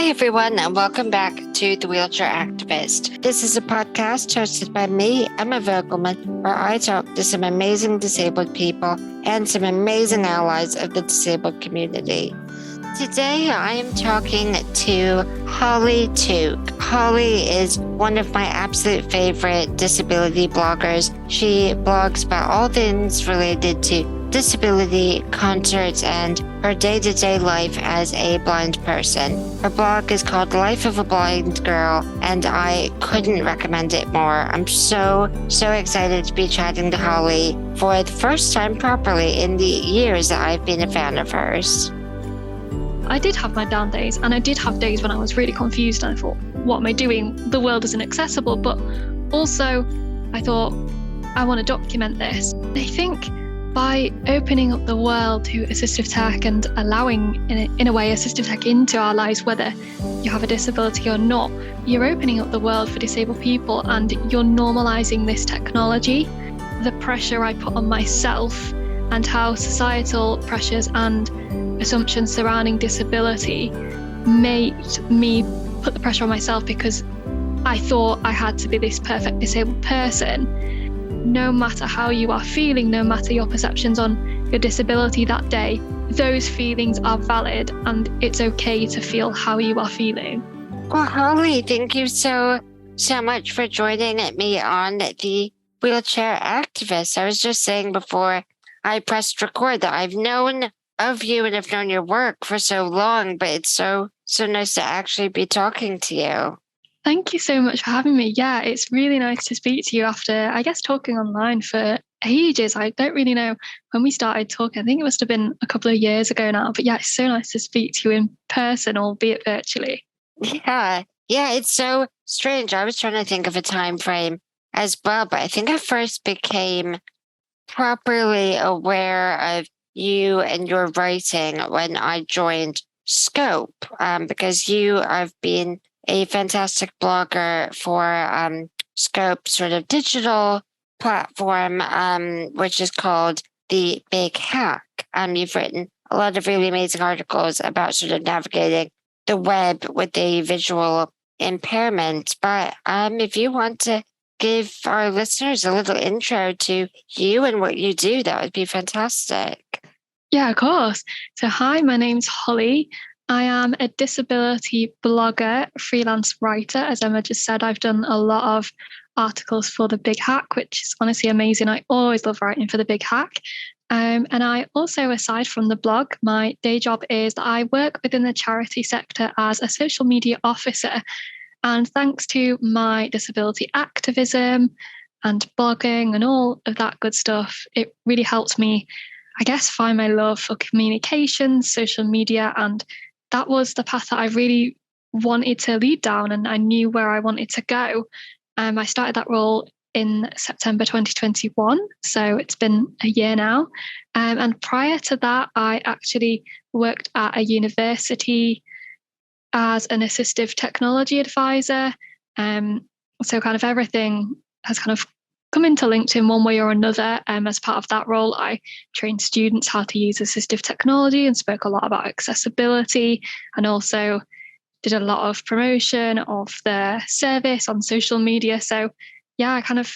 Hi, everyone, and welcome back to The Wheelchair Activist. This is a podcast hosted by me, Emma Vogelman, where I talk to some amazing disabled people and some amazing allies of the disabled community. Today, I am talking to Holly Tuke. Holly is one of my absolute favorite disability bloggers. She blogs about all things related to disability, concerts, and her day-to-day life as a blind person. Her blog is called Life of a Blind Girl, and I couldn't recommend it more. I'm so excited to be chatting to Holly for the first time properly in the years that I've been a fan of hers. I did have my down days, and I did have days when I was really confused and I thought, what am I doing? The world isn't accessible. But also I thought, I want to document this. I think by opening up the world to assistive tech and allowing, in a way, assistive tech into our lives, whether you have a disability or not, you're opening up the world for disabled people and you're normalizing this technology. The pressure I put on myself and how societal pressures and assumptions surrounding disability made me put the pressure on myself because I thought I had to be this perfect disabled person. No matter how you are feeling, no matter your perceptions on your disability that day, those feelings are valid and it's okay to feel how you are feeling. Well, Holly, thank you so much for joining me on The Wheelchair Activist. I was just saying before I pressed record that I've known of you and I've known your work for so long, but it's so nice to actually be talking to you. Thank you so much for having me. Yeah, it's really nice to speak to you after, I guess, talking online for ages. I don't really know when we started talking. I think it must have been a couple of years ago now. But yeah, it's so nice to speak to you in person, albeit virtually. Yeah, it's so strange. I was trying to think of a time frame as well, but I think I first became properly aware of you and your writing when I joined Scope, because you have been a fantastic blogger for Scope sort of digital platform, which is called The Big Hack. You've written a lot of really amazing articles about sort of navigating the web with a visual impairment. But if you want to give our listeners a little intro to you and what you do, that would be fantastic. Yeah, of course. So hi, my name's Holly. I am a disability blogger, freelance writer. As Emma just said, I've done a lot of articles for The Big Hack, which is honestly amazing. I always love writing for The Big Hack. And I also, aside from the blog, my day job is that I work within the charity sector as a social media officer. And thanks to my disability activism and blogging and all of that good stuff, it really helped me, I guess, find my love for communications, social media, and that was the path that I really wanted to lead down, and I knew where I wanted to go. I started that role in September 2021, so it's been a year now. And prior to that, I actually worked at a university as an assistive technology advisor. So kind of everything has kind of come into LinkedIn one way or another. As part of that role, I trained students how to use assistive technology and spoke a lot about accessibility, and also did a lot of promotion of the service on social media. So yeah, I kind of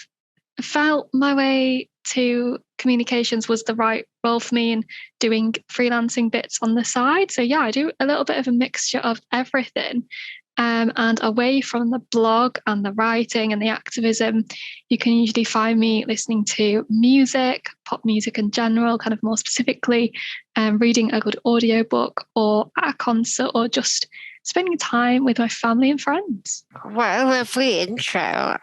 felt my way to communications was the right role for me, and doing freelancing bits on the side. So yeah, I do a little bit of a mixture of everything. And away from the blog and the writing and the activism, you can usually find me listening to music, pop music in general, kind of more specifically, reading a good audiobook or at a concert, or just spending time with my family and friends. What a lovely intro.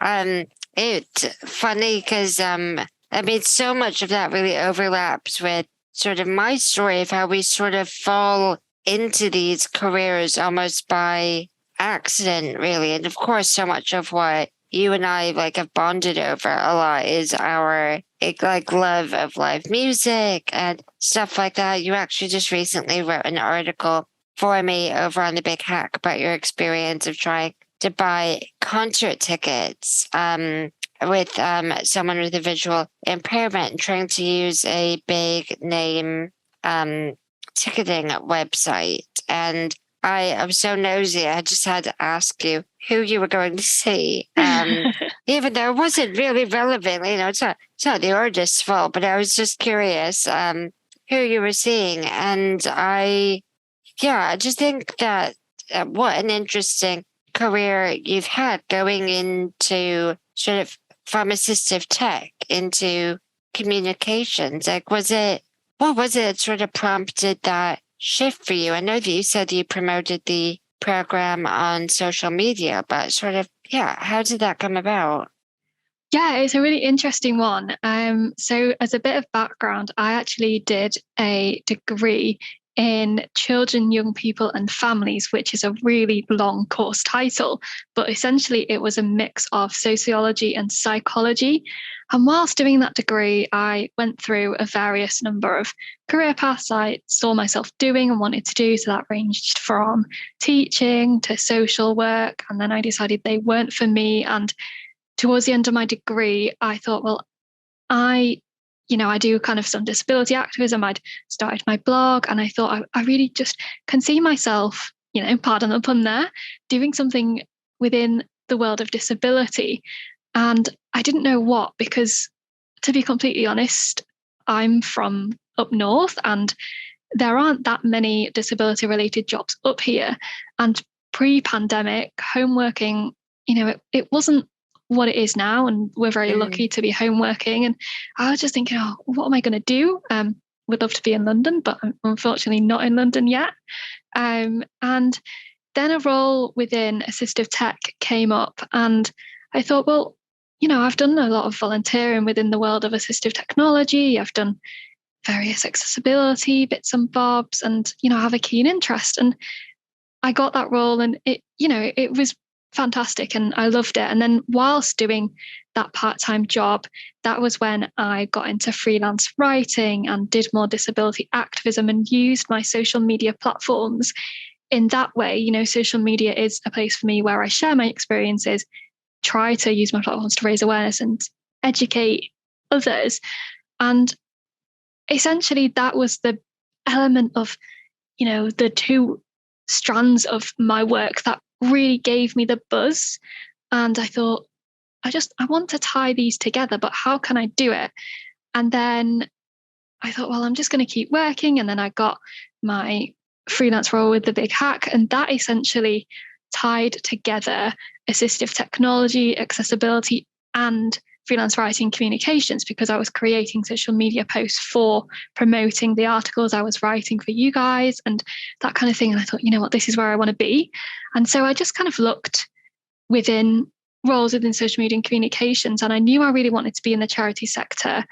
It's funny because so much of that really overlaps with sort of my story of how we sort of fall into these careers almost by accident, really. And of course, so much of what you and I have bonded over a lot is our love of live music and stuff like that. You actually just recently wrote an article for me over on The Big Hack about your experience of trying to buy concert tickets with someone with a visual impairment and trying to use a big name ticketing website. And I'm so nosy. I just had to ask you who you were going to see. Even though it wasn't really relevant, it's not the artist's fault, but I was just curious, who you were seeing. And I just think that what an interesting career you've had going into sort of from assistive tech into communications. Like, what was it that sort of prompted that shift for you? I know that you said you promoted the program on social media, but sort of, yeah, how did that come about? Yeah, it's a really interesting one. So as a bit of background, I actually did a degree in children, young people, and families, which is a really long course title. But essentially, it was a mix of sociology and psychology. And whilst doing that degree, I went through a various number of career paths I saw myself doing and wanted to do. So that ranged from teaching to social work. And then I decided they weren't for me. And towards the end of my degree, I thought, well, I do kind of some disability activism. I'd started my blog and I thought I really just can see myself, pardon the pun there, doing something within the world of disability. And I didn't know what, because to be completely honest, I'm from up north and there aren't that many disability related jobs up here. And pre-pandemic, home working, it wasn't what it is now. And we're very lucky to be home working. And I was just thinking, oh, what am I going to do? Would love to be in London, but I'm unfortunately not in London yet. And then a role within assistive tech came up. And I thought, well, I've done a lot of volunteering within the world of assistive technology. I've done various accessibility bits and bobs, and I have a keen interest. And I got that role, and it was fantastic, and I loved it. And then whilst doing that part-time job, that was when I got into freelance writing and did more disability activism and used my social media platforms in that way. Social media is a place for me where I share my experiences, try to use my platforms to raise awareness and educate others. And essentially that was the element of, the two strands of my work that really gave me the buzz. And I thought, I want to tie these together, but how can I do it? And then I thought, well, I'm just going to keep working. And then I got my freelance role with The Big Hack, and that essentially tied together assistive technology, accessibility, and freelance writing communications, because I was creating social media posts for promoting the articles I was writing for you guys and that kind of thing. And I thought, this is where I want to be. And so I just kind of looked within roles within social media and communications, and I knew I really wanted to be in the charity sector.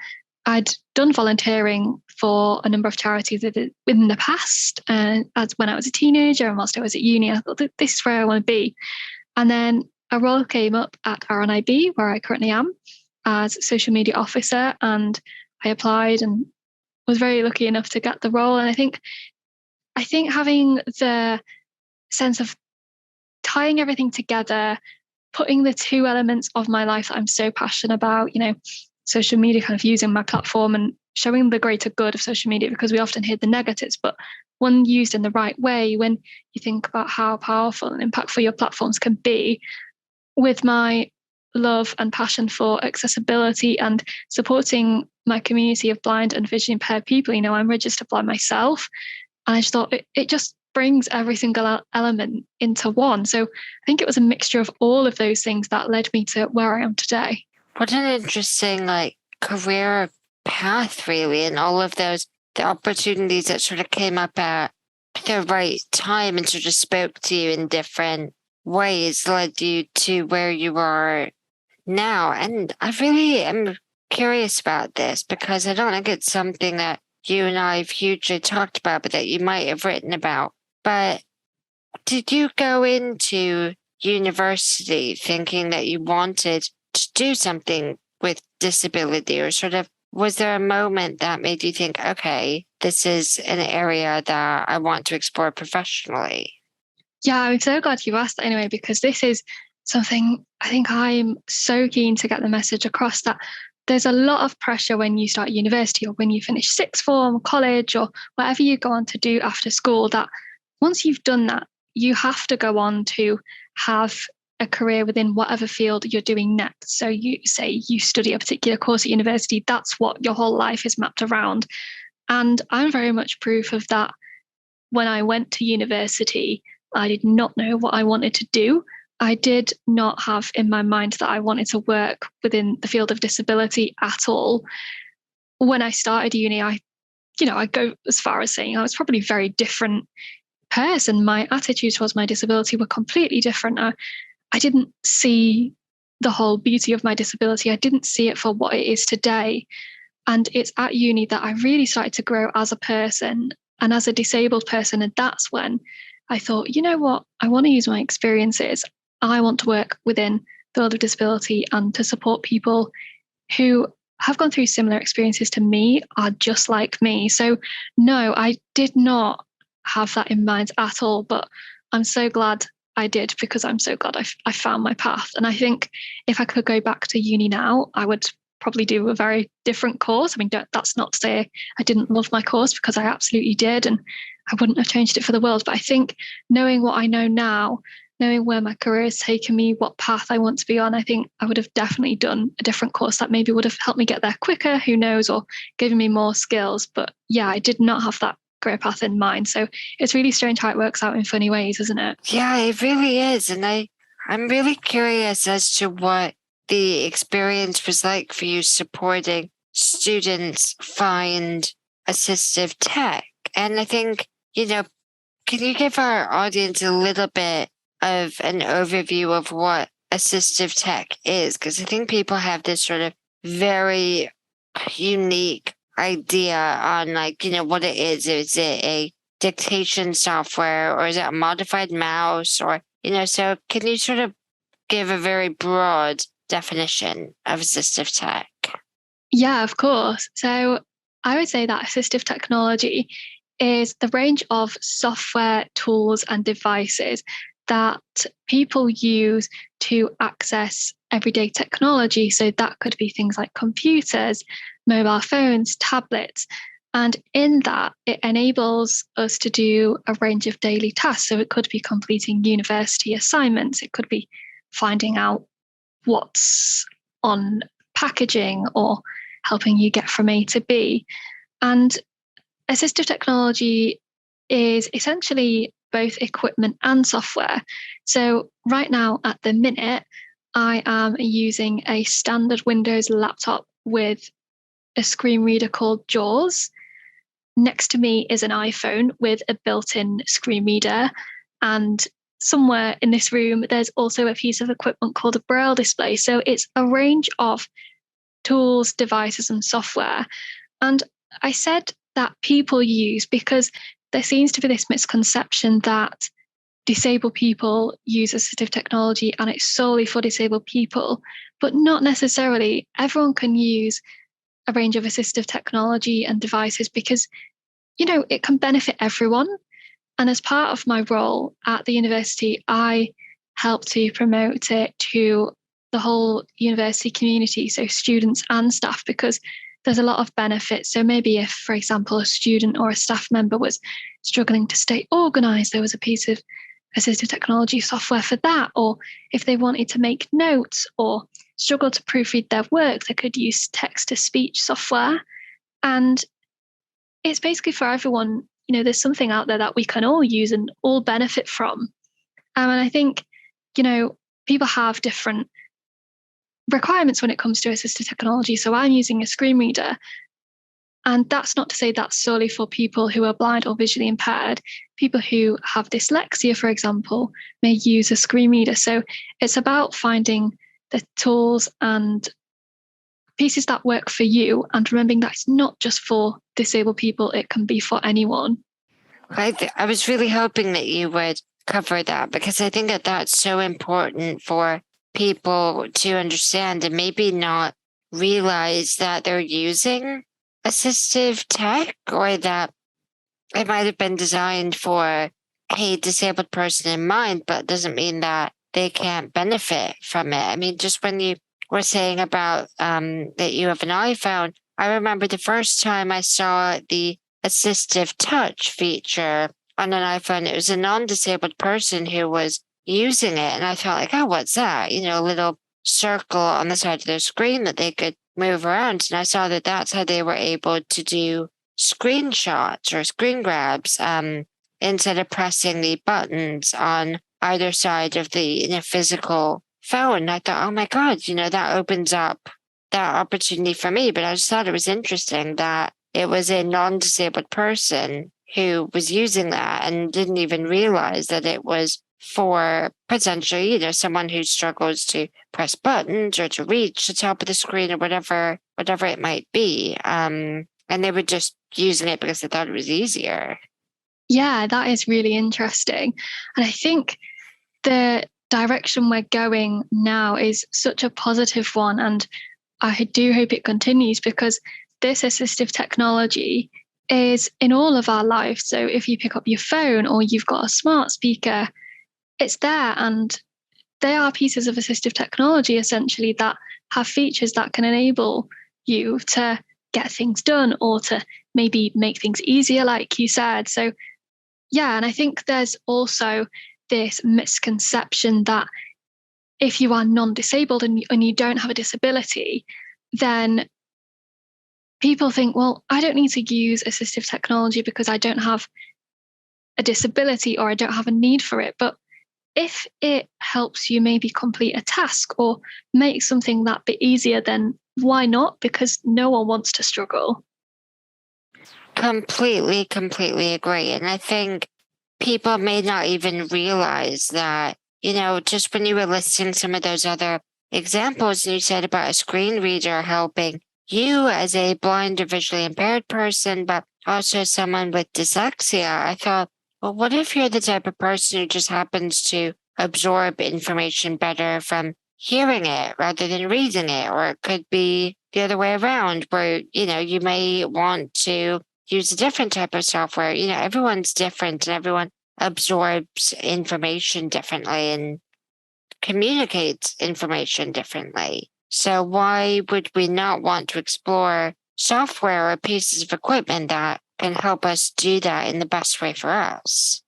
I'd done volunteering for a number of charities within the past, as when I was a teenager and whilst I was at uni. I thought, this is where I want to be. And then a role came up at RNIB, where I currently am, as social media officer, and I applied and was very lucky enough to get the role. And I think having the sense of tying everything together, putting the two elements of my life that I'm so passionate about, social media, kind of using my platform and showing the greater good of social media, because we often hear the negatives, but when used in the right way, when you think about how powerful and impactful your platforms can be, with my love and passion for accessibility and supporting my community of blind and visually impaired people, I'm registered blind myself. And I just thought it just brings every single element into one. So I think it was a mixture of all of those things that led me to where I am today. What an interesting career path, really, and all of the opportunities that sort of came up at the right time and sort of spoke to you in different ways led you to where you are now. And I really am curious about this, because I don't think it's something that you and I have hugely talked about, but that you might have written about. But did you go into university thinking that you wanted to do something with disability, or sort of was there a moment that made you think, okay, this is an area that I want to explore professionally? Yeah, I'm so glad you asked that anyway, because this is something I think I'm so keen to get the message across, that there's a lot of pressure when you start university or when you finish sixth form, college, or whatever you go on to do after school, that once you've done that, you have to go on to have a career within whatever field you're doing next. So you say you study a particular course at university, that's what your whole life is mapped around. And I'm very much proof of that. When I went to university, I did not know what I wanted to do. I did not have in my mind that I wanted to work within the field of disability at all. When I started uni, I go as far as saying I was probably a very different person. My attitude towards my disability were completely different. I didn't see the whole beauty of my disability. I didn't see it for what it is today. And it's at uni that I really started to grow as a person and as a disabled person. And that's when I thought, you know what? I want to use my experiences. I want to work within the world of disability and to support people who have gone through similar experiences to me, are just like me. So no, I did not have that in mind at all. But I'm so glad I did, because I'm so glad I found my path. And I think if I could go back to uni now, I would probably do a very different course. I mean, that's not to say I didn't love my course, because I absolutely did. And I wouldn't have changed it for the world. But I think knowing what I know now, knowing where my career has taken me, what path I want to be on, I think I would have definitely done a different course that maybe would have helped me get there quicker, who knows, or given me more skills. But yeah, I did not have that career path in mind. So it's really strange how it works out in funny ways, isn't it? Yeah, it really is. And I'm really curious as to what the experience was like for you supporting students find assistive tech. And I think, can you give our audience a little bit of an overview of what assistive tech is? Because I think people have this sort of very unique idea on what it is. Is it a dictation software, or is it a modified mouse, or so can you sort of give a very broad definition of assistive tech? Yeah, of course. So I would say that assistive technology is the range of software, tools, and devices that people use to access everyday technology. So that could be things like computers, mobile phones, tablets. And in that, it enables us to do a range of daily tasks. So it could be completing university assignments, it could be finding out what's on packaging, or helping you get from A to B. And assistive technology is essentially both equipment and software. So right now, at the minute, I am using a standard Windows laptop with a screen reader called JAWS. Next to me is an iPhone with a built-in screen reader. And somewhere in this room, there's also a piece of equipment called a Braille display. So it's a range of tools, devices, and software. And I said that people use because there seems to be this misconception that disabled people use assistive technology and it's solely for disabled people, but not necessarily. Everyone can use a range of assistive technology and devices because, it can benefit everyone. And as part of my role at the university, I help to promote it to the whole university community, so students and staff, because there's a lot of benefits. So maybe if, for example, a student or a staff member was struggling to stay organized, there was a piece of assistive technology software for that. Or if they wanted to make notes or struggle to proofread their work, they could use text-to-speech software. And it's basically for everyone. There's something out there that we can all use and all benefit from. And I think, people have different requirements when it comes to assistive technology. So I'm using a screen reader. And that's not to say that's solely for people who are blind or visually impaired. People who have dyslexia, for example, may use a screen reader. So it's about finding the tools and pieces that work for you, and remembering that it's not just for disabled people, it can be for anyone. I was really hoping that you would cover that, because I think that that's so important for people to understand and maybe not realize that they're using assistive tech, or that it might have been designed for a disabled person in mind, but doesn't mean that they can't benefit from it. I mean, just when you were saying about that you have an iPhone, I remember the first time I saw the assistive touch feature on an iPhone. It was a non-disabled person who was using it. And I felt like, oh, what's that? A little circle on the side of their screen that they could move around. And I saw that that's how they were able to do screenshots or screen grabs instead of pressing the buttons on either side of the physical phone. I thought, oh my God, that opens up that opportunity for me. But I just thought it was interesting that it was a non-disabled person who was using that and didn't even realize that it was for potentially, someone who struggles to press buttons or to reach the top of the screen or whatever it might be. And they were just using it because they thought it was easier. Yeah, that is really interesting. And I think the direction we're going now is such a positive one. And I do hope it continues, because this assistive technology is in all of our lives. So if you pick up your phone or you've got a smart speaker, it's there, and they are pieces of assistive technology essentially that have features that can enable you to get things done or to maybe make things easier, like you said. So yeah, and I think there's also this misconception that if you are non-disabled and you don't have a disability, then people think, well, I don't need to use assistive technology because I don't have a disability or I don't have a need for it. But if it helps you maybe complete a task or make something that bit easier, then why not? Because no one wants to struggle. Completely agree. And I think people may not even realize that, just when you were listing some of those other examples you said about a screen reader helping you as a blind or visually impaired person, but also someone with dyslexia, I thought, well, what if you're the type of person who just happens to absorb information better from hearing it rather than reading it? Or it could be the other way around, where, you may want to use a different type of software. Everyone's different and everyone absorbs information differently and communicates information differently. So why would we not want to explore software or pieces of equipment that can help us do that in the best way for us?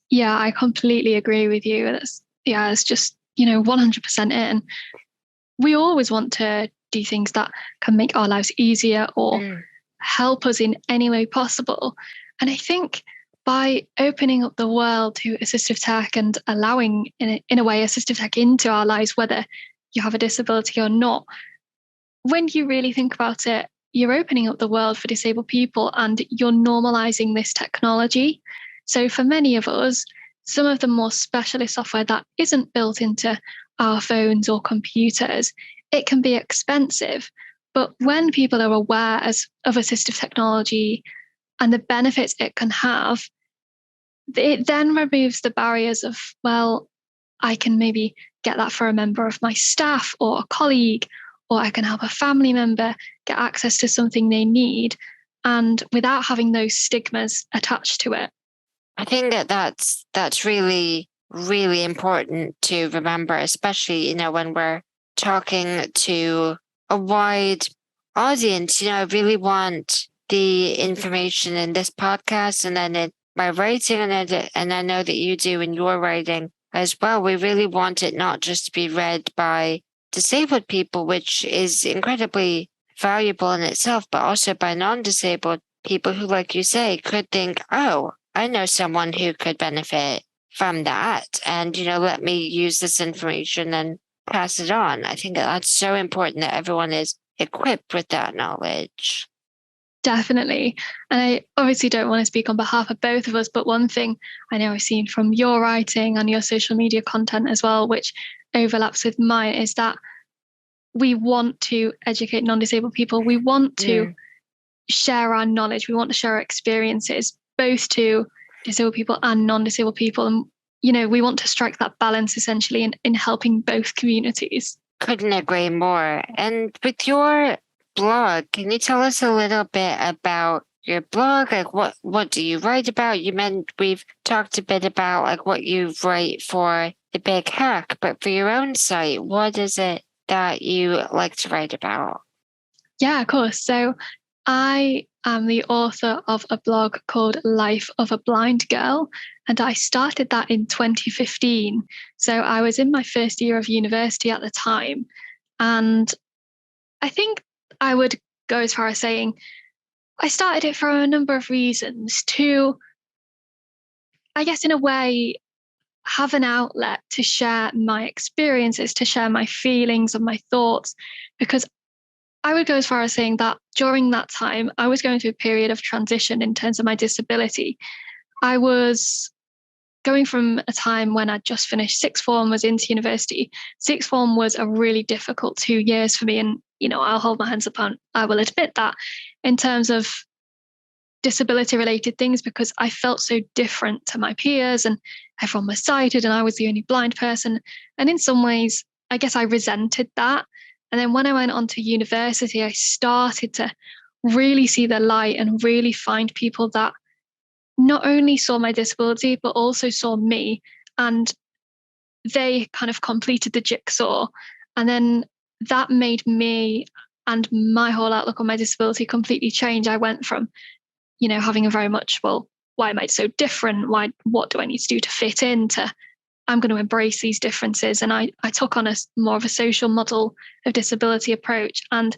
Yeah, I completely agree with you. It's just, 100% in. We always want to do things that can make our lives easier or help us in any way possible. And I think by opening up the world to assistive tech and allowing, in a way, assistive tech into our lives, whether you have a disability or not, when you really think about it, you're opening up the world for disabled people and you're normalizing this technology. So for many of us, some of the more specialist software that isn't built into our phones or computers, it can be expensive. But when people are aware of assistive technology and the benefits it can have, it then removes the barriers of, well, I can maybe get that for a member of my staff or a colleague, or I can help a family member get access to something they need, and without having those stigmas attached to it. I think that's really, really important to remember, especially, when we're talking to a wide audience. I really want the information in this podcast and then in my writing, and I know that you do in your writing as well. We really want it not just to be read by disabled people, which is incredibly valuable in itself, but also by non-disabled people who, like you say, could think, oh, I know someone who could benefit from that. And, let me use this information and pass it on. I think that's so important that everyone is equipped with that knowledge. Definitely. And I obviously don't want to speak on behalf of both of us, but one thing I know I've seen from your writing and your social media content as well, which overlaps with mine, is that we want to educate non-disabled people. We want to share our knowledge. We want to share our experiences, both to disabled people and non-disabled people. And, we want to strike that balance essentially in helping both communities. Couldn't agree more. And with your blog, can you tell us a little bit about your blog? Like what do you write about? We've talked a bit about like what you write for The Big Hack, but for your own site, what is it that you like to write about? Yeah, of course. So I am the author of a blog called Life of a Blind Girl, and I started that in 2015. So I was in my first year of university at the time. And I think I would go as far as saying I started it for a number of reasons to, I guess, in a way, have an outlet to share my experiences, to share my feelings and my thoughts, because I would go as far as saying that during that time, I was going through a period of transition in terms of my disability. I was going from a time when I'd just finished sixth form, was into university. Sixth form was a really difficult 2 years for me. And, I'll hold my hands up on, I will admit that in terms of disability related things, because I felt so different to my peers and everyone was sighted and I was the only blind person. And in some ways, I guess I resented that. And then when I went on to university, I started to really see the light and really find people that not only saw my disability, but also saw me. And they kind of completed the jigsaw. And then that made me and my whole outlook on my disability completely change. I went from, having a very much, well, why am I so different? What do I need to do to fit in? To I'm going to embrace these differences. And I took on a more of a social model of disability approach. And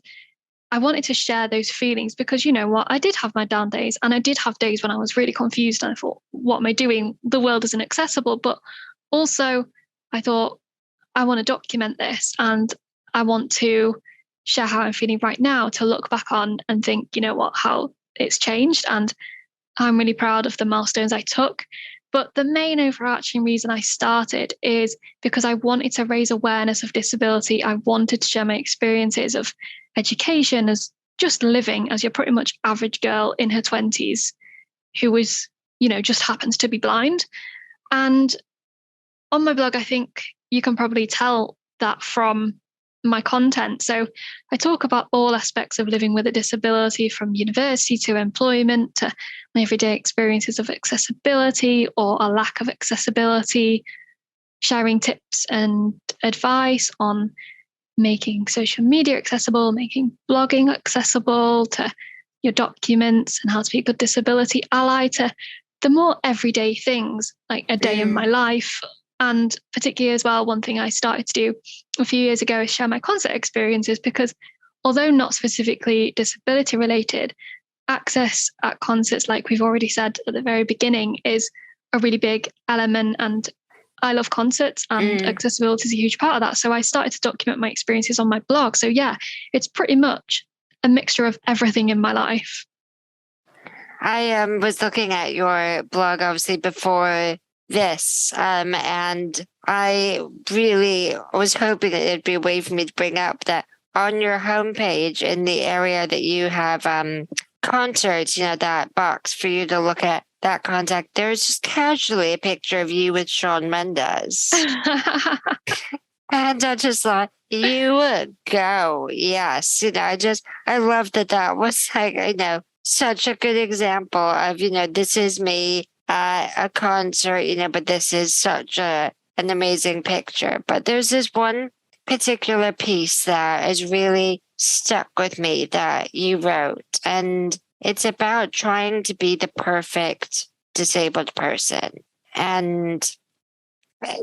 I wanted to share those feelings because, you know what, I did have my down days and I did have days when I was really confused and I thought, what am I doing? The world isn't accessible. But also I thought, I want to document this and I want to share how I'm feeling right now, to look back on and think, you know what, how it's changed. And I'm really proud of the milestones I took. But the main overarching reason I started is because I wanted to raise awareness of disability. I wanted to share my experiences of education as just living as your pretty much average girl in her 20s who was, just happens to be blind. And on my blog, I think you can probably tell that from my content. So I talk about all aspects of living with a disability, from university to employment to my everyday experiences of accessibility or a lack of accessibility, sharing tips and advice on making social media accessible, making blogging accessible, to your documents and how to be a good disability ally, to the more everyday things like a day in my life. And particularly as well, one thing I started to do a few years ago is share my concert experiences, because although not specifically disability related, access at concerts, like we've already said at the very beginning, is a really big element. And I love concerts and accessibility is a huge part of that. So I started to document my experiences on my blog. So yeah, it's pretty much a mixture of everything in my life. I was looking at your blog, obviously, before this, and I really was hoping that it'd be a way for me to bring up that on your homepage in the area that you have concerts, that box for you to look at that contact, there's just casually a picture of you with Shawn Mendes. And I just thought, you would go. Yes. I love that was like, such a good example of, this is me at a concert, but this is such an amazing picture. But there's this one particular piece that has really stuck with me that you wrote, and it's about trying to be the perfect disabled person and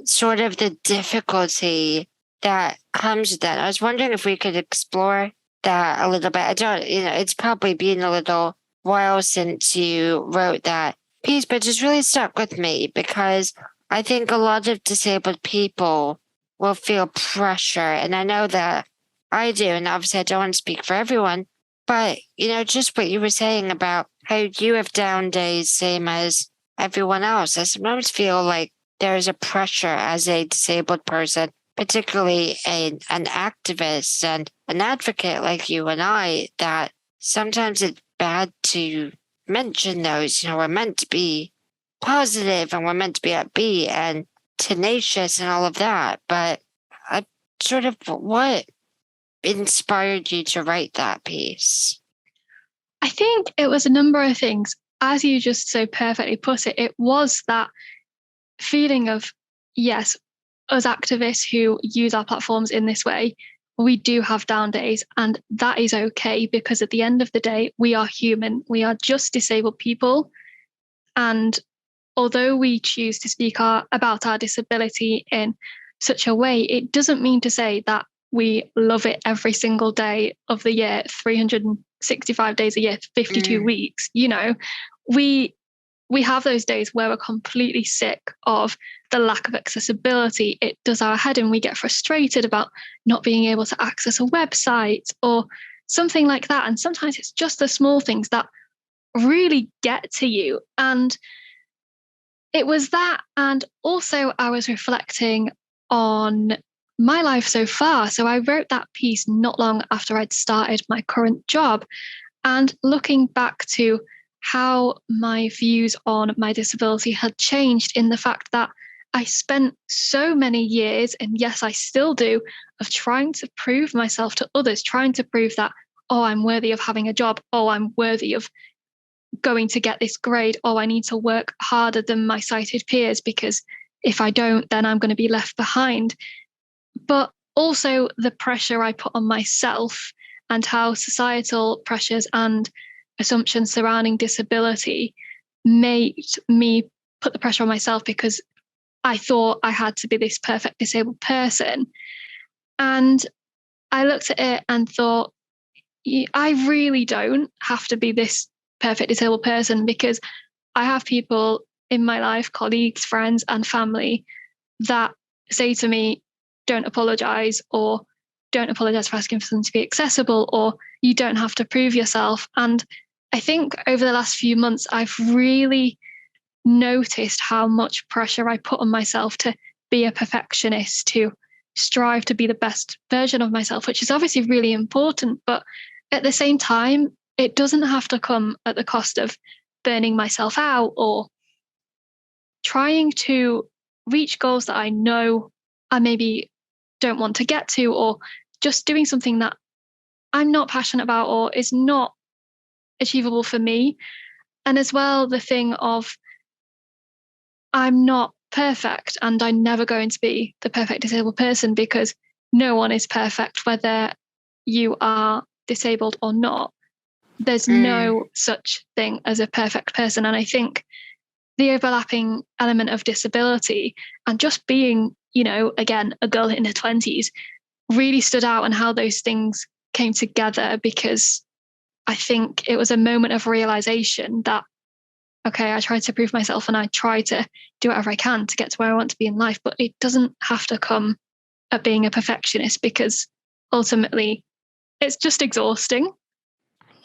sort of the difficulty that comes with that. I was wondering if we could explore that a little bit. I don't, it's probably been a little while since you wrote that piece, but just really stuck with me because I think a lot of disabled people will feel pressure. And I know that I do. And obviously I don't want to speak for everyone, but, just what you were saying about how you have down days, same as everyone else. I sometimes feel like there's a pressure as a disabled person, particularly an activist and an advocate like you and I, that sometimes it's bad to mention those. We're meant to be positive and we're meant to be upbeat and tenacious and all of that. But what inspired you to write that piece? I think it was a number of things. As you just so perfectly put it, it was that feeling of, yes, us activists who use our platforms in this way, we do have down days, and that is okay, because at the end of the day, we are human. We are just disabled people. And although we choose to speak about our disability in such a way, it doesn't mean to say that we love it every single day of the year, 365 days a year, 52 weeks. We have those days where we're completely sick of the lack of accessibility. It does our head in. We get frustrated about not being able to access a website or something like that. And sometimes it's just the small things that really get to you. And it was that. And also, I was reflecting on my life so far. So I wrote that piece not long after I'd started my current job, and looking back to how my views on my disability had changed, in the fact that I spent so many years, and yes, I still do, of trying to prove myself to others, trying to prove that, oh, I'm worthy of having a job. Oh, I'm worthy of going to get this grade. Oh, I need to work harder than my sighted peers, because if I don't, then I'm going to be left behind. But also the pressure I put on myself, and how societal pressures and assumptions surrounding disability made me put the pressure on myself, because I thought I had to be this perfect disabled person. And I looked at it and thought, I really don't have to be this perfect disabled person, because I have people in my life, colleagues, friends, and family, that say to me, don't apologize, or don't apologize for asking for something to be accessible, or you don't have to prove yourself. And I think over the last few months, I've really noticed how much pressure I put on myself to be a perfectionist, to strive to be the best version of myself, which is obviously really important. But at the same time, it doesn't have to come at the cost of burning myself out, or trying to reach goals that I know I maybe don't want to get to, or just doing something that I'm not passionate about or is not achievable for me. And as well, the thing of, I'm not perfect, and I'm never going to be the perfect disabled person, because no one is perfect, whether you are disabled or not. There's no such thing as a perfect person. And I think the overlapping element of disability and just being, again, a girl in her 20s really stood out, and how those things came together, because I think it was a moment of realization that, okay, I tried to prove myself and I try to do whatever I can to get to where I want to be in life, but it doesn't have to come at being a perfectionist, because ultimately it's just exhausting.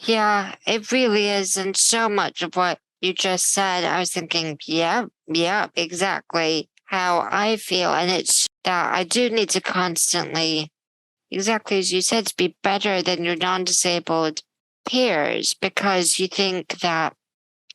Yeah, it really is. And so much of what you just said, I was thinking, yeah, exactly how I feel. And it's that I do need to constantly, exactly as you said, to be better than your non-disabled peers, because you think that,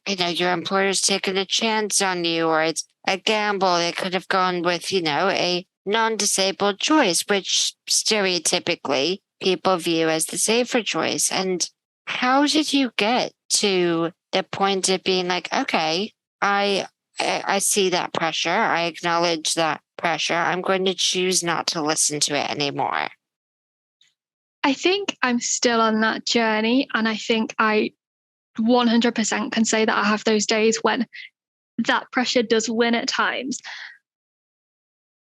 your employer's taking a chance on you, or it's a gamble. They could have gone with, a non-disabled choice, which stereotypically people view as the safer choice. And how did you get to the point of being like, okay, I see that pressure. I acknowledge that pressure. I'm going to choose not to listen to it anymore. I think I'm still on that journey, and I think I 100% can say that I have those days when that pressure does win at times.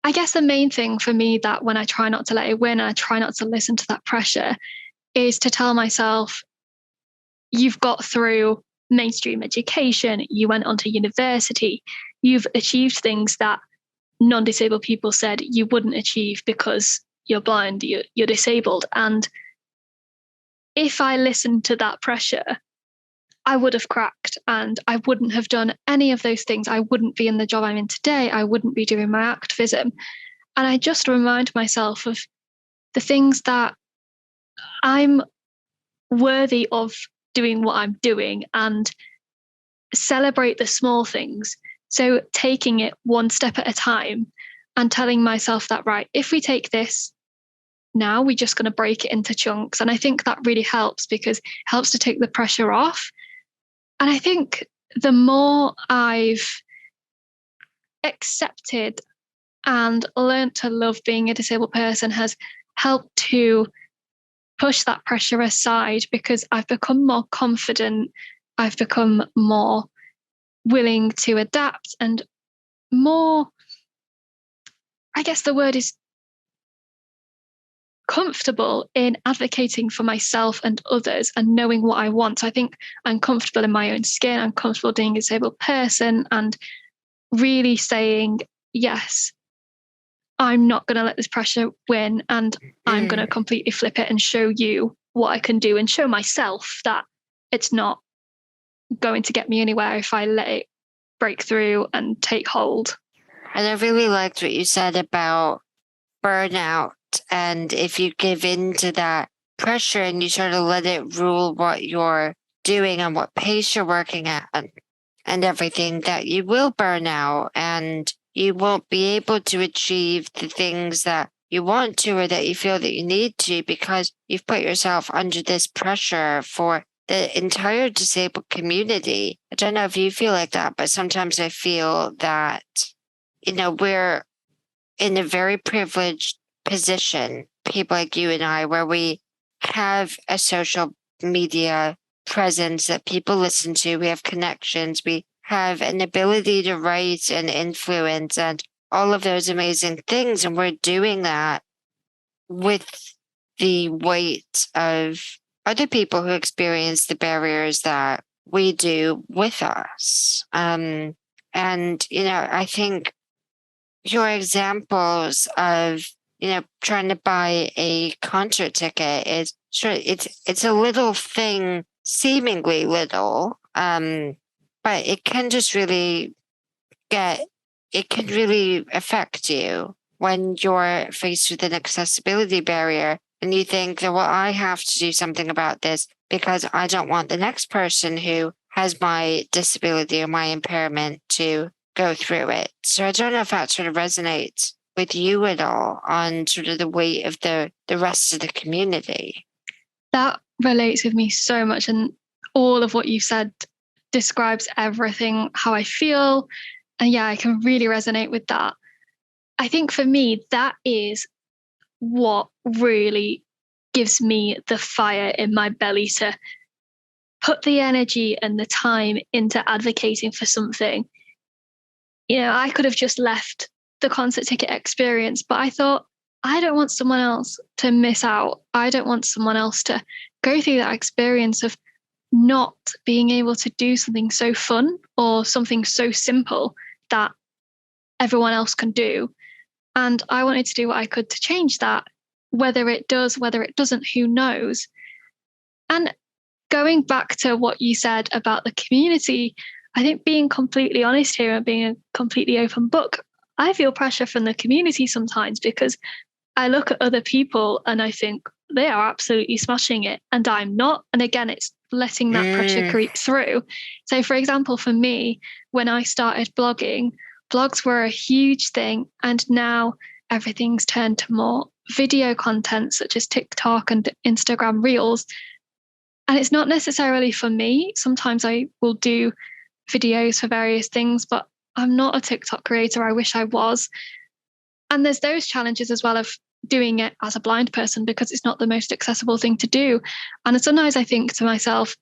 I guess the main thing for me, that when I try not to let it win and I try not to listen to that pressure, is to tell myself, you've got through mainstream education, you went on to university, you've achieved things that non-disabled people said you wouldn't achieve because you're blind, you're disabled. And if I listened to that pressure, I would have cracked, and I wouldn't have done any of those things. I wouldn't be in the job I'm in today. I wouldn't be doing my activism. And I just remind myself of the things that I'm worthy of doing what I'm doing, and celebrate the small things. So taking it one step at a time, and telling myself that, right, if we take this now, we're just going to break it into chunks. And I think that really helps, because it helps to take the pressure off. And I think the more I've accepted and learned to love being a disabled person, has helped to push that pressure aside because I've become more confident. I've become more willing to adapt and more, I guess the word is comfortable in advocating for myself and others and knowing what I want. So I think I'm comfortable in my own skin. I'm comfortable being a disabled person and really saying, yes, I'm not going to let this pressure win, and I'm going to completely flip it and show you what I can do and show myself that it's not going to get me anywhere if I let it break through and take hold. And I really liked what you said about burnout. And if you give in to that pressure and you sort of let it rule what you're doing and what pace you're working at and everything, that you will burn out and you won't be able to achieve the things that you want to or that you feel that you need to because you've put yourself under this pressure for the entire disabled community. I don't know if you feel like that, but sometimes I feel that, we're in a very privileged position, people like you and I, where we have a social media presence that people listen to. We have connections. We have an ability to write and influence and all of those amazing things. And we're doing that with the weight of other people who experience the barriers that we do with us. And, I think your examples of trying to buy a concert ticket is sure it's a little thing, seemingly little, but it can just really affect you when you're faced with an accessibility barrier and you think that, well, I have to do something about this because I don't want the next person who has my disability or my impairment to go through it. So I don't know if that sort of resonates with you at all on sort of the weight of the rest of the community. That relates with me so much. And all of what you said describes everything, how I feel. And yeah, I can really resonate with that. I think for me, that is what really gives me the fire in my belly to put the energy and the time into advocating for something. I could have just left the concert ticket experience, but I thought, I don't want someone else to miss out. I don't want someone else to go through that experience of not being able to do something so fun or something so simple that everyone else can do. And I wanted to do what I could to change that. Whether it does, whether it doesn't, who knows? And going back to what you said about the community, I think being completely honest here and being a completely open book, I feel pressure from the community sometimes because I look at other people and I think they are absolutely smashing it and I'm not. And again, it's letting that pressure creep through. So, for example, for me, when I started blogging, blogs were a huge thing. And now everything's turned to more video content, such as TikTok and Instagram Reels. And it's not necessarily for me. Sometimes I will do videos for various things, but I'm not a TikTok creator. I wish I was. And there's those challenges as well of doing it as a blind person because it's not the most accessible thing to do. And sometimes I think to myself,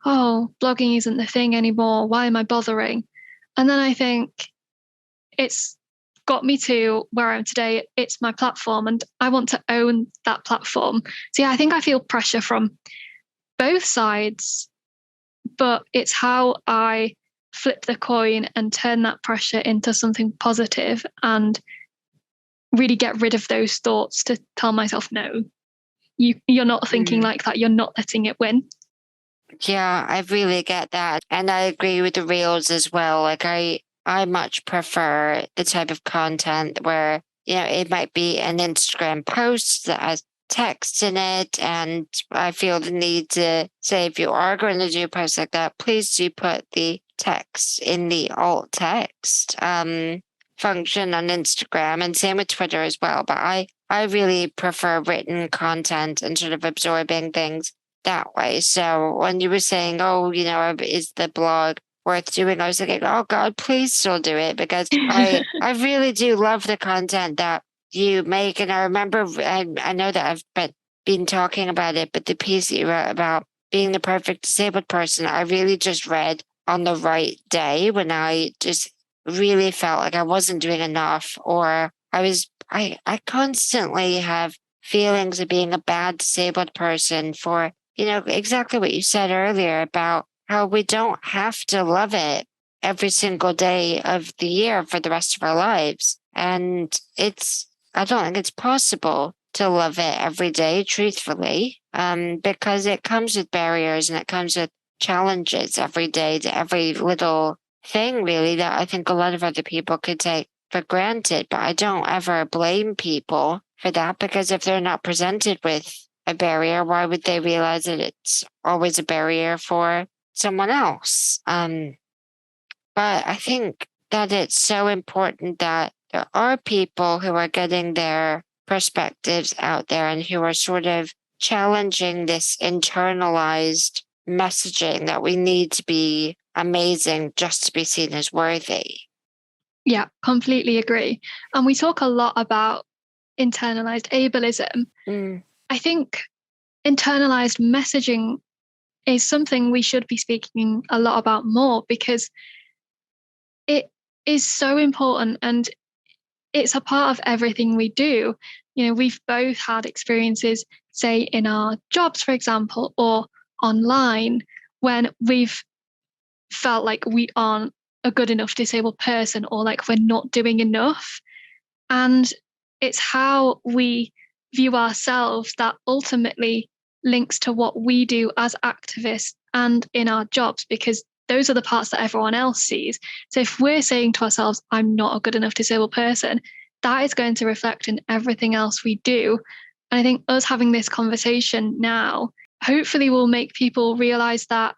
oh, blogging isn't the thing anymore. Why am I bothering? And then I think it's got me to where I am today. It's my platform and I want to own that platform. So yeah, I think I feel pressure from both sides, but it's how I flip the coin and turn that pressure into something positive and really get rid of those thoughts to tell myself, no, you're not thinking like that. You're not letting it win. Yeah, I really get that. And I agree with the reels as well. Like I much prefer the type of content where, it might be an Instagram post that has text in it. And I feel the need to say, if you are going to do a post like that, please do put the text in the alt text function on Instagram, and same with Twitter as well. But I really prefer written content and sort of absorbing things that way. So when you were saying, oh, is the blog worth doing? I was thinking, oh God, please still do it because I really do love the content that you make. And I remember, I know that been talking about it, but the piece that you wrote about being the perfect disabled person, I really just read on the right day when I just really felt like I wasn't doing enough, or I constantly have feelings of being a bad disabled person for, exactly what you said earlier about how we don't have to love it every single day of the year for the rest of our lives. And I don't think it's possible to love it every day, truthfully, because it comes with barriers and it comes with challenges every day to every little thing, really, that I think a lot of other people could take for granted. But I don't ever blame people for that, because if they're not presented with a barrier, why would they realize that it's always a barrier for someone else? But I think that it's so important that there are people who are getting their perspectives out there and who are sort of challenging this internalized messaging that we need to be amazing just to be seen as worthy. Yeah, completely agree. And we talk a lot about internalized ableism. I think internalized messaging is something we should be speaking a lot about more, because it is so important and it's a part of everything we do. We've both had experiences, say in our jobs, for example, or online, when we've felt like we aren't a good enough disabled person, or like we're not doing enough. And it's how we view ourselves that ultimately links to what we do as activists and in our jobs, because those are the parts that everyone else sees. So if we're saying to ourselves, I'm not a good enough disabled person, that is going to reflect in everything else we do. And I think us having this conversation now hopefully will make people realize that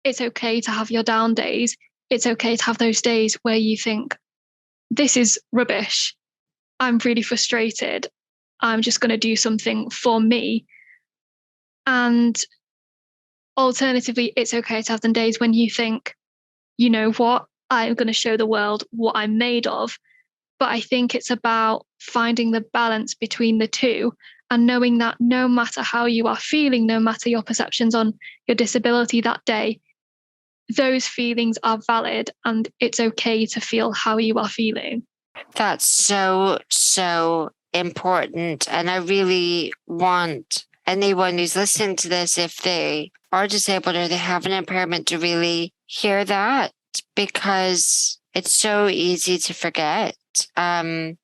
it's okay to have your down days. It's okay to have those days where you think, this is rubbish. I'm really frustrated. I'm just going to do something for me. And alternatively, it's okay to have them days when you think, you know what, I'm going to show the world what I'm made of. But I think it's about finding the balance between the two and knowing that no matter how you are feeling, no matter your perceptions on your disability that day, those feelings are valid and it's okay to feel how you are feeling. That's so, so important. And I really want anyone who's listening to this, if they are disabled or they have an impairment, to really hear that, because it's so easy to forget and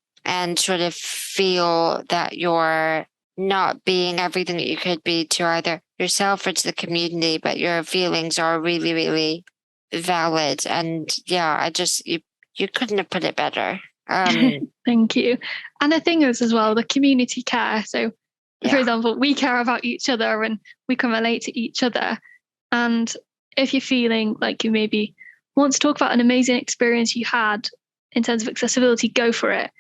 sort of feel that you're not being everything that you could be to either yourself or to the community, but your feelings are really, really valid. And yeah, you couldn't have put it better. Thank you. And the thing is as well, the community care. So Yeah. for example, we care about each other and we can relate to each other. And if you're feeling like you maybe want to talk about an amazing experience you had in terms of accessibility, go for it.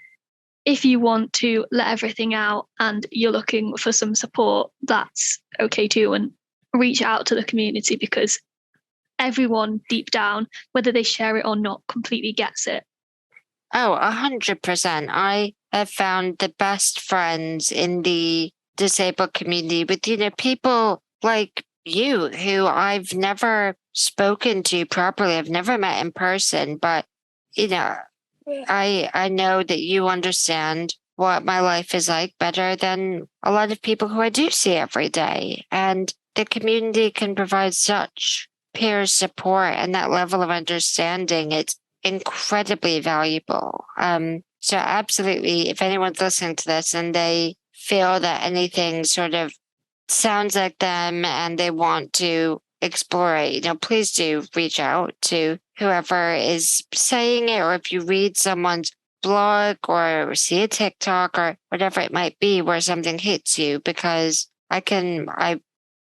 If you want to let everything out and you're looking for some support, that's okay too. And reach out to the community, because everyone deep down, whether they share it or not, completely gets it. Oh, 100%. I have found the best friends in the disabled community with, people like you who I've never spoken to properly. I've never met in person, but, I know that you understand what my life is like better than a lot of people who I do see every day. And the community can provide such peer support and that level of understanding. It's incredibly valuable. So absolutely, if anyone's listening to this and they feel that anything sort of sounds like them and they want to explore it, please do reach out to whoever is saying it, or if you read someone's blog or see a TikTok or whatever it might be where something hits you, because I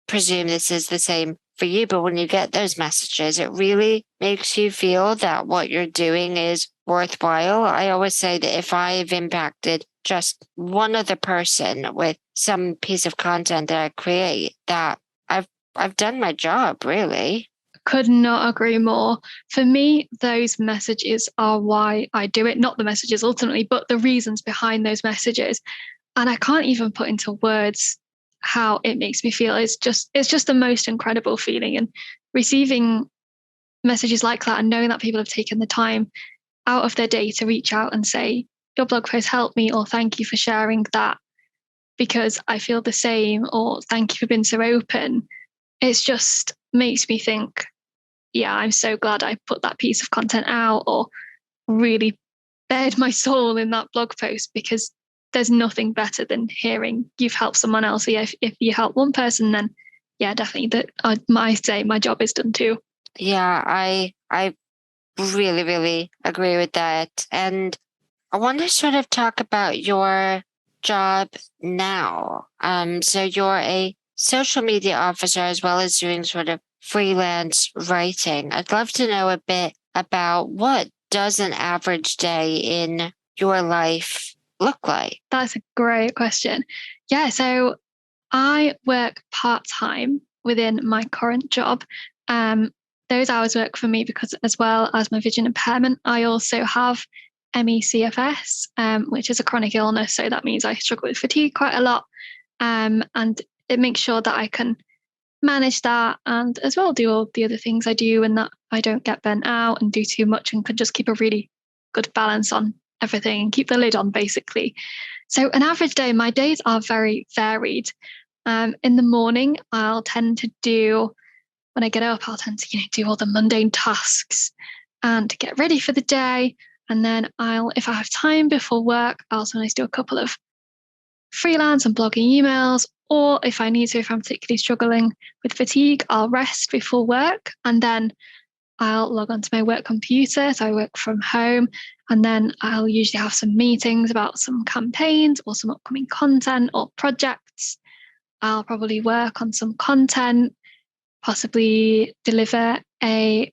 presume this is the same for you, but when you get those messages, it really makes you feel that what you're doing is worthwhile. I always say that if I've impacted just one other person with some piece of content that I create, that I've done my job, really. Could not agree more. For me, those messages are why I do it, not the messages ultimately, but the reasons behind those messages. And I can't even put into words how it makes me feel. It's just the most incredible feeling. And receiving messages like that and knowing that people have taken the time out of their day to reach out and say, your blog post helped me, or thank you for sharing that because I feel the same, or thank you for being so open. It's just makes me think, yeah, I'm so glad I put that piece of content out or really bared my soul in that blog post, because there's nothing better than hearing you've helped someone else. Yeah, if you help one person, then yeah, definitely that I say my job is done too. Yeah, I really, really agree with that. And I want to sort of talk about your job now. So you're a social media officer as well as doing sort of freelance writing. I'd love to know a bit about what does an average day in your life look like? That's a great question. Yeah, so I work part-time within my current job. Um, those hours work for me because, as well as my vision impairment, I also have MECFS, which is a chronic illness. So that means I struggle with fatigue quite a lot. And it makes sure that I can manage that and as well do all the other things I do, and that I don't get burnt out and do too much, and can just keep a really good balance on everything and keep the lid on, basically. So an average day, my days are very varied. In the morning, I'll tend to do, when I get up, I'll tend to, do all the mundane tasks and get ready for the day. And then if I have time before work, I'll sometimes do a couple of freelance and blogging emails. Or if I need to, if I'm particularly struggling with fatigue, I'll rest before work, and then I'll log onto my work computer. So I work from home, and then I'll usually have some meetings about some campaigns or some upcoming content or projects. I'll probably work on some content, possibly deliver a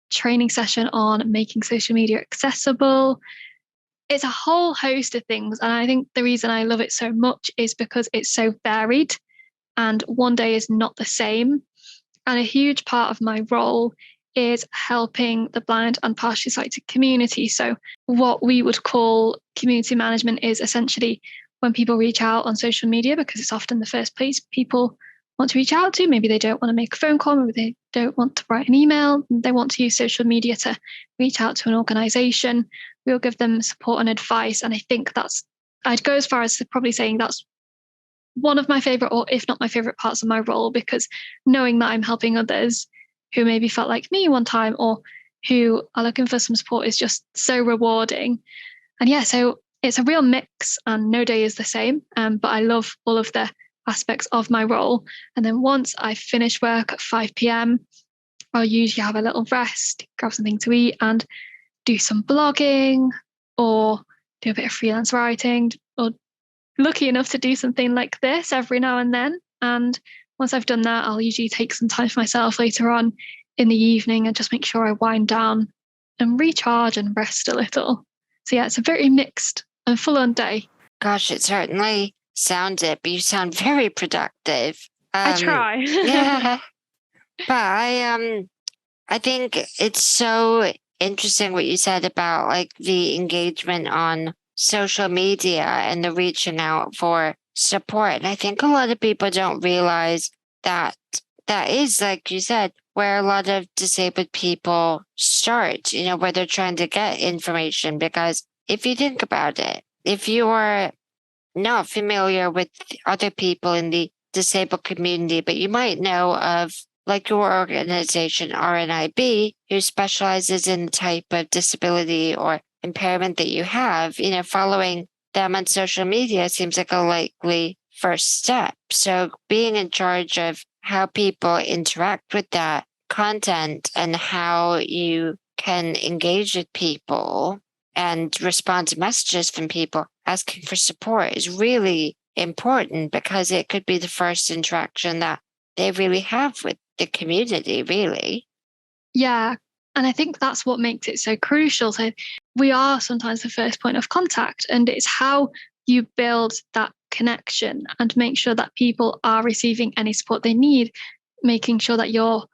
training session on making social media accessible. It's a whole host of things. And I think the reason I love it so much is because it's so varied and one day is not the same. And a huge part of my role is helping the blind and partially sighted community. So what we would call community management is essentially when people reach out on social media, because it's often the first place people want to reach out to. Maybe they don't want to make a phone call, maybe they don't want to write an email. They want to use social media to reach out to an organization. We'll give them support and advice. And I think I'd go as far as probably saying that's one of my favorite, or if not my favorite parts of my role, because knowing that I'm helping others who maybe felt like me one time or who are looking for some support is just so rewarding. And yeah, so it's a real mix and no day is the same. But I love all of the aspects of my role. And then once I finish work at 5 p.m, I'll usually have a little rest, grab something to eat, and do some blogging or do a bit of freelance writing, or lucky enough to do something like this every now and then. And once I've done that, I'll usually take some time for myself later on in the evening and just make sure I wind down and recharge and rest a little. So yeah, it's a very mixed and full on day. Gosh, it certainly sounds it, but you sound very productive. I try. Yeah. But I think it's so interesting what you said about like the engagement on social media and the reaching out for support. And I think a lot of people don't realize that that is, like you said, where a lot of disabled people start, where they're trying to get information. Because if you think about it, if you are not familiar with other people in the disabled community, but you might know of like your organization, RNIB, who specializes in the type of disability or impairment that you have, following them on social media seems like a likely first step. So being in charge of how people interact with that content and how you can engage with people and respond to messages from people asking for support is really important, because it could be the first interaction that they really have with the community, really. Yeah. And I think that's what makes it so crucial. So we are sometimes the first point of contact, and it's how you build that connection and make sure that people are receiving any support they need, making sure that you're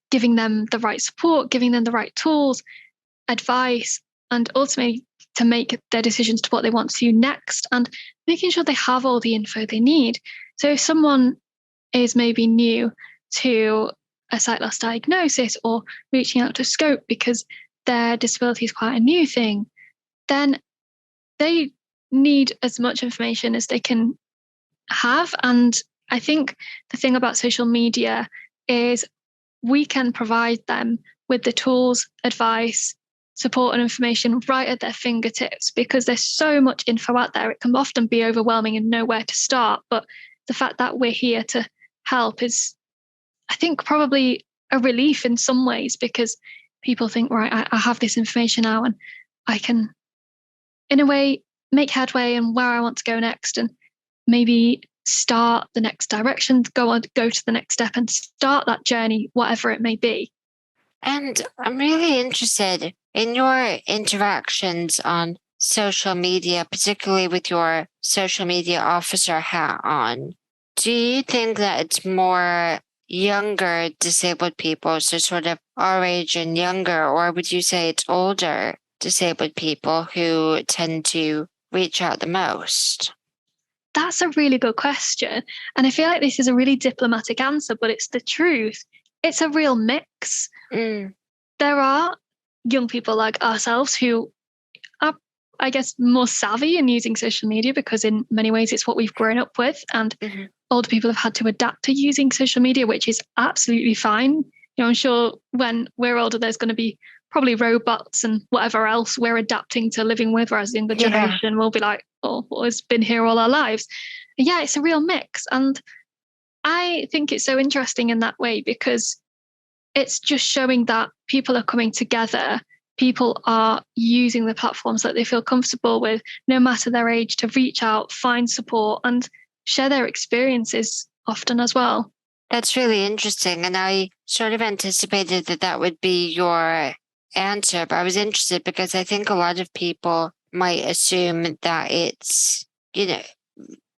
giving them the right support, giving them the right tools, advice, and ultimately to make their decisions to what they want to do next, and making sure they have all the info they need. So if someone is maybe new to a sight loss diagnosis or reaching out to Scope because their disability is quite a new thing, then they need as much information as they can have. And I think the thing about social media is we can provide them with the tools, advice, support, and information right at their fingertips, because there's so much info out there. It can often be overwhelming and know where to start. But the fact that we're here to help is, I think, probably a relief in some ways, because people think, right, I have this information now and I can, in a way, make headway in where I want to go next, and maybe start the next direction, go to the next step and start that journey, whatever it may be. And I'm really interested in your interactions on social media, particularly with your social media officer hat on. Do you think that it's more younger disabled people, so sort of our age and younger, or would you say it's older disabled people who tend to reach out the most? That's a really good question. And I feel like this is a really diplomatic answer, but it's the truth. It's a real mix. Mm. There are young people like ourselves who are, I guess, more savvy in using social media, because in many ways it's what we've grown up with. And older people have had to adapt to using social media, which is absolutely fine. You know, I'm sure when we're older, there's going to be probably robots and whatever else we're adapting to living with, whereas the younger generation will be like, oh, well, it's been here all our lives. Yeah, it's a real mix. And I think it's so interesting in that way, because it's just showing that people are coming together. People are using the platforms that they feel comfortable with, no matter their age, to reach out, find support, and share their experiences often as well. That's really interesting. And I sort of anticipated that that would be your answer, but I was interested because I think a lot of people might assume that it's,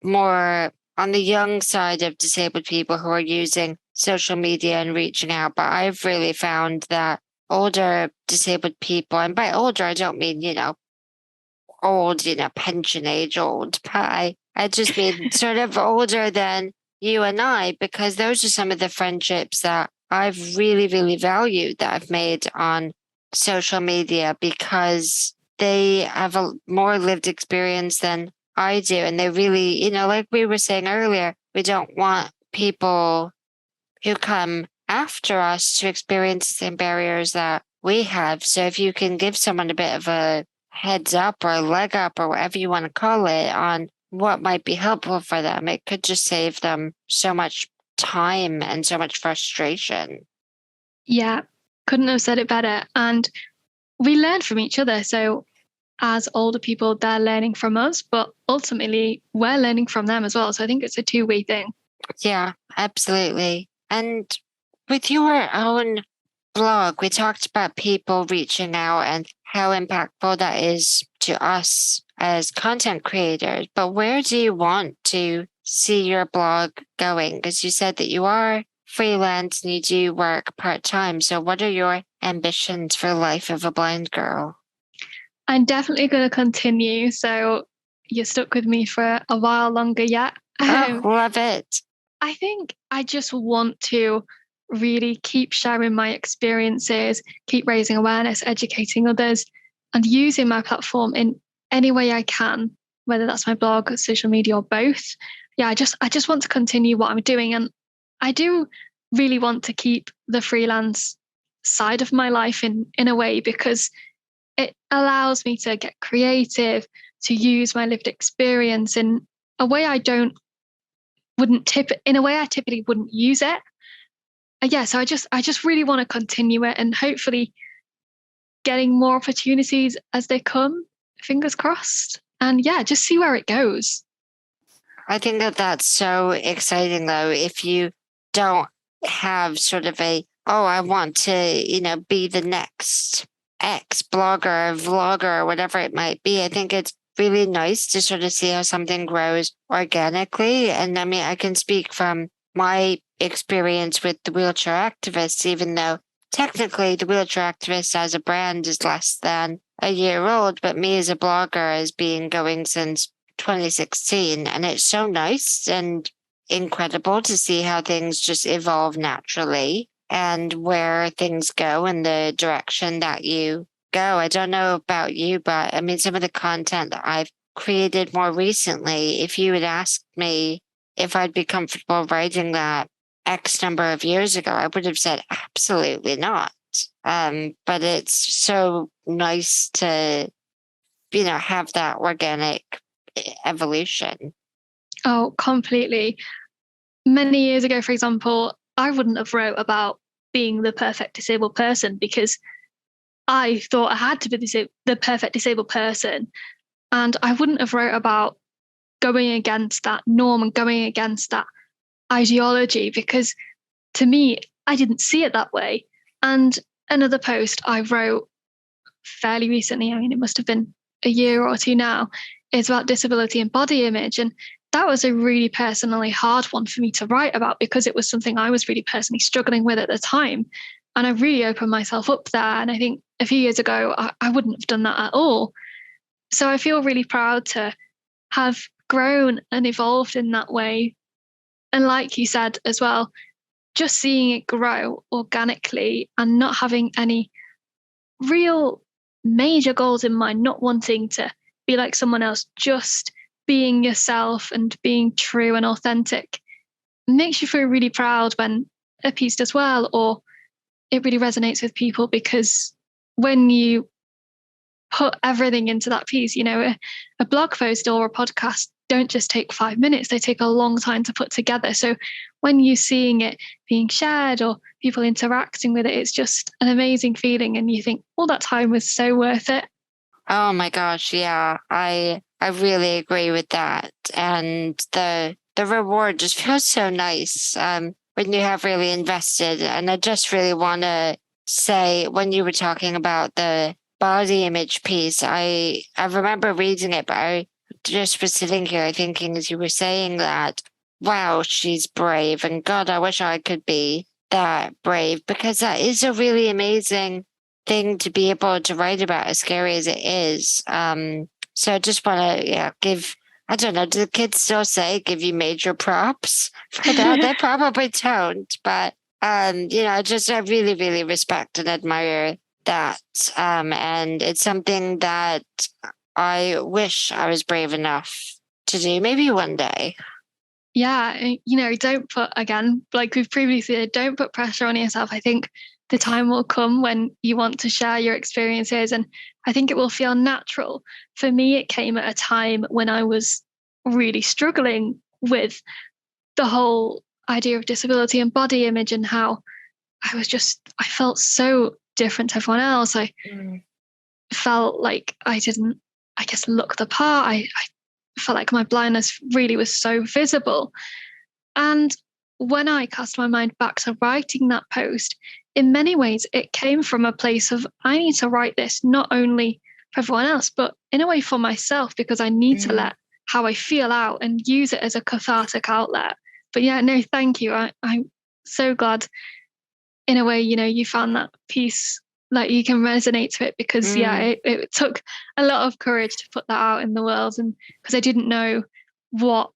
more on the young side of disabled people who are using social media and reaching out. But I've really found that older disabled people, and by older, I don't mean, old, pension age old, but I just mean sort of older than you and I, because those are some of the friendships that I've really, really valued that I've made on social media, because they have a more lived experience than I do. And they really, like we were saying earlier, we don't want people who come after us to experience the same barriers that we have. So if you can give someone a bit of a heads up or a leg up or whatever you want to call it on what might be helpful for them, it could just save them so much time and so much frustration. Yeah, couldn't have said it better. And we learn from each other. So as older people, they're learning from us, but ultimately we're learning from them as well. So I think it's a two-way thing. Yeah, absolutely. And with your own blog, we talked about people reaching out and how impactful that is to us as content creators. But where do you want to see your blog going? Because you said that you are freelance and you do work part-time. So what are your ambitions for the life of a blind girl? I'm definitely going to continue. So you're stuck with me for a while longer yet. Oh, love it. I think I just want to really keep sharing my experiences, keep raising awareness, educating others, and using my platform in any way I can, whether that's my blog, social media, or both. Yeah, I just want to continue what I'm doing. And I do really want to keep the freelance side of my life in a way, because it allows me to get creative, to use my lived experience in a way I typically wouldn't use it. Yeah, so I just really want to continue it, and hopefully getting more opportunities as they come, fingers crossed. And yeah, just see where it goes. I think that that's so exciting, though. If you don't have sort of I want to, be the next X blogger, vlogger, or whatever it might be, I think it's really nice to sort of see how something grows organically. And I mean, I can speak from my experience with the wheelchair activists, even though technically the wheelchair activist as a brand is less than a year old, but me as a blogger has been going since 2016. And it's so nice and incredible to see how things just evolve naturally and where things go in the direction that you go. I don't know about you, but I mean, some of the content that I've created more recently, if you had asked me if I'd be comfortable writing that X number of years ago, I would have said absolutely not. But it's so nice to, have that organic evolution. Oh, completely. Many years ago, for example, I wouldn't have wrote about being the perfect disabled person because I thought I had to be the perfect disabled person. And I wouldn't have wrote about going against that norm and going against that ideology because to me, I didn't see it that way. And another post I wrote fairly recently, I mean, it must have been a year or two now, is about disability and body image. And that was a really personally hard one for me to write about because it was something I was really personally struggling with at the time. And I really opened myself up there. And I think a few years ago, I wouldn't have done that at all. So I feel really proud to have grown and evolved in that way. And like you said as well, just seeing it grow organically and not having any real major goals in mind, not wanting to be like someone else, just being yourself and being true and authentic makes you feel really proud when a piece does well or it really resonates with people because when you put everything into that piece, a blog post or a podcast don't just take 5 minutes, they take a long time to put together. So when you're seeing it being shared or people interacting with it, it's just an amazing feeling. And you think, all that time was so worth it. Oh my gosh, yeah. I really agree with that. And the reward just feels so nice when you have really invested. And I just really want to say, when you were talking about the body image piece, I remember reading it, but I just was sitting here thinking as you were saying that, wow, she's brave. And God, I wish I could be that brave because that is a really amazing thing to be able to write about, as scary as it is. So I just want to give, I don't know, do the kids still say give you major props for that? They probably don't, but I really, really respect and admire that. And it's something that I wish I was brave enough to do maybe one day. Yeah, don't put, again, like we've previously said, don't put pressure on yourself. I think the time will come when you want to share your experiences, and I think it will feel natural. For me, it came at a time when I was really struggling with the whole idea of disability and body image and how I felt so different to everyone else. I felt like I didn't, I guess, look the part. I felt like my blindness really was so visible. And when I cast my mind back to writing that post, in many ways, it came from a place of I need to write this not only for everyone else, but in a way for myself, because I need to let how I feel out and use it as a cathartic outlet. But yeah, no, thank you. I'm so glad in a way, you found that piece like you can resonate to it because it took a lot of courage to put that out in the world. And because I didn't know what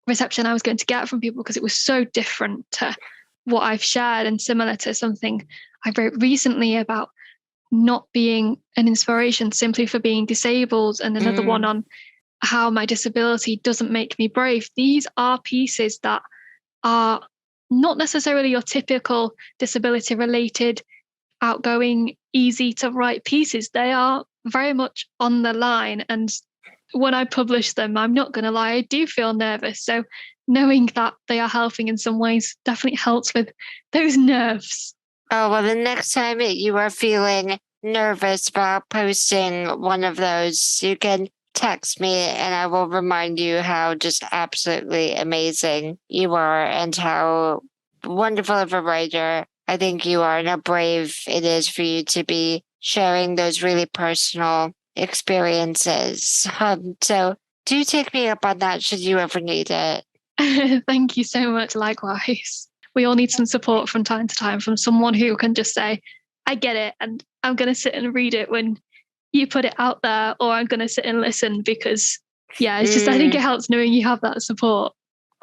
reception I was going to get from people because it was so different to what I've shared and similar to something I wrote recently about not being an inspiration simply for being disabled, and another one on how my disability doesn't make me brave. These are pieces that are not necessarily your typical disability related, outgoing, easy to write pieces. They are very much on the line. And when I publish them, I'm not going to lie, I do feel nervous. So knowing that they are helping in some ways definitely helps with those nerves. Oh, well, the next time you are feeling nervous about posting one of those, you can text me and I will remind you how just absolutely amazing you are and how wonderful of a writer I think you are and how brave it is for you to be sharing those really personal experiences. So do take me up on that should you ever need it. Thank you so much. Likewise. we all need some support from time to time from someone who can just say, I get it, and I'm going to sit and read it when you put it out there, or I'm going to sit and listen because, it's just, I think it helps knowing you have that support.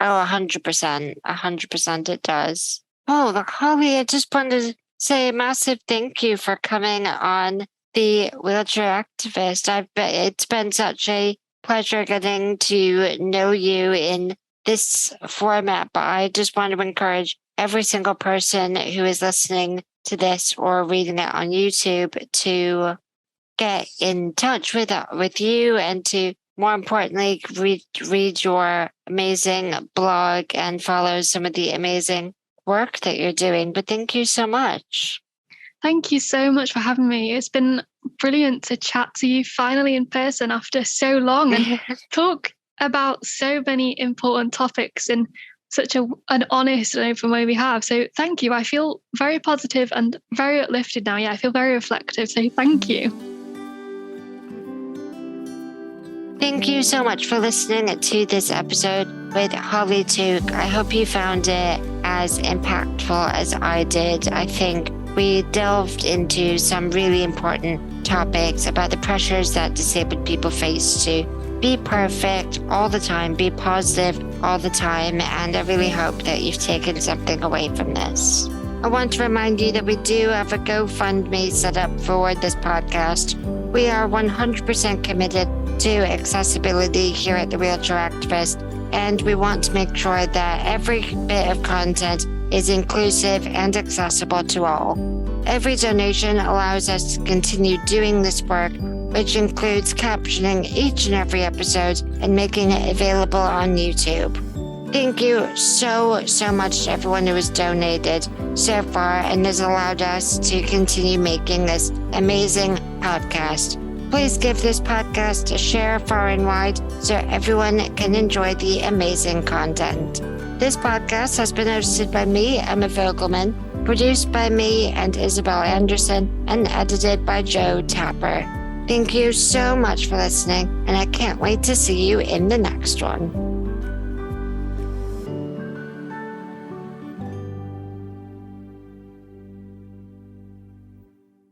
Oh, 100%. 100% it does. Oh, look, Holly, I just wanted to say a massive thank you for coming on the Wheelchair Activist. It's been such a pleasure getting to know you in this format, but I just want to encourage every single person who is listening to this or reading it on YouTube to get in touch with you and to, more importantly, read your amazing blog and follow some of the amazing work that you're doing. But thank you so much. Thank you so much for having me. It's been brilliant to chat to you finally in person after so long and talk about so many important topics in such an honest and open way we have. So thank you. I feel very positive and very uplifted now. I feel very reflective. So thank you. Thank you so much for listening to this episode with Holly Tuke. I hope you found it as impactful as I did. I think we delved into some really important topics about the pressures that disabled people face to be perfect all the time, be positive all the time, and I really hope that you've taken something away from this. I want to remind you that we do have a GoFundMe set up for this podcast. We are 100% committed to accessibility here at the Wheelchair Activist, and we want to make sure that every bit of content is inclusive and accessible to all. Every donation allows us to continue doing this work, which includes captioning each and every episode and making it available on YouTube. Thank you so much to everyone who has donated so far and has allowed us to continue making this amazing podcast. Please give this podcast a share far and wide so everyone can enjoy the amazing content. This podcast has been hosted by me, Emma Vogelman, produced by me and Isabel Anderson, and edited by Joe Tapper. Thank you so much for listening, and I can't wait to see you in the next one.